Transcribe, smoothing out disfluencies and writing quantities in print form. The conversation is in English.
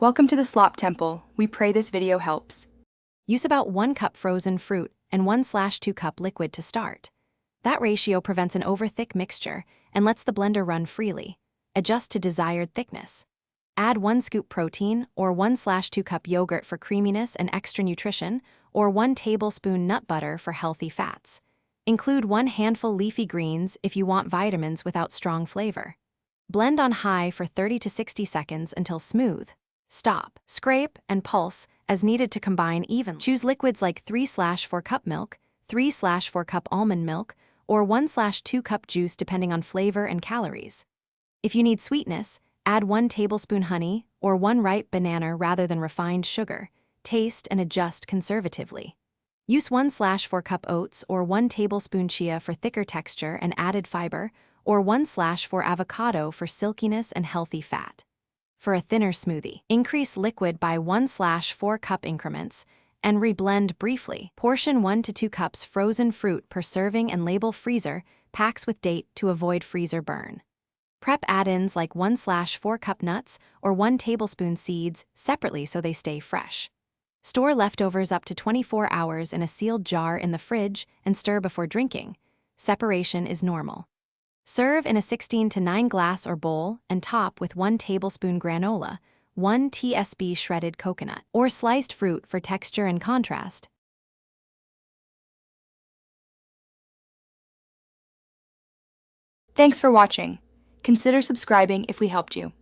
Welcome to the Slop Temple. We pray this video helps. Use about 1 cup frozen fruit and 1/2 cup liquid to start. That ratio prevents an over-thick mixture and lets the blender run freely. Adjust to desired thickness. Add 1 scoop protein or 1/2 cup yogurt for creaminess and extra nutrition, or 1 tablespoon nut butter for healthy fats. Include 1 handful leafy greens if you want vitamins without strong flavor. Blend on high for 30 to 60 seconds until smooth. Stop, scrape, and pulse as needed to combine evenly. Choose liquids like 3/4 cup milk, 3/4 cup almond milk, or 1/2 cup juice depending on flavor and calories. If you need sweetness, add 1 tablespoon honey or 1 ripe banana rather than refined sugar. Taste and adjust conservatively. Use 1/4 cup oats or 1 tablespoon chia for thicker texture and added fiber, or 1/4 avocado for silkiness and healthy fat. For a thinner smoothie, increase liquid by 1/4 cup increments and reblend briefly. Portion 1 to 2 cups frozen fruit per serving and label freezer packs with date to avoid freezer burn. Prep add-ins like 1/4 cup nuts or 1 tablespoon seeds separately so they stay fresh. Store leftovers up to 24 hours in a sealed jar in the fridge and stir before drinking. Separation is normal. Serve in a 16 to 9 glass or bowl and top with 1 tablespoon granola, 1 tsp shredded coconut, or sliced fruit for texture and contrast. Thanks for watching. Consider subscribing if we helped you.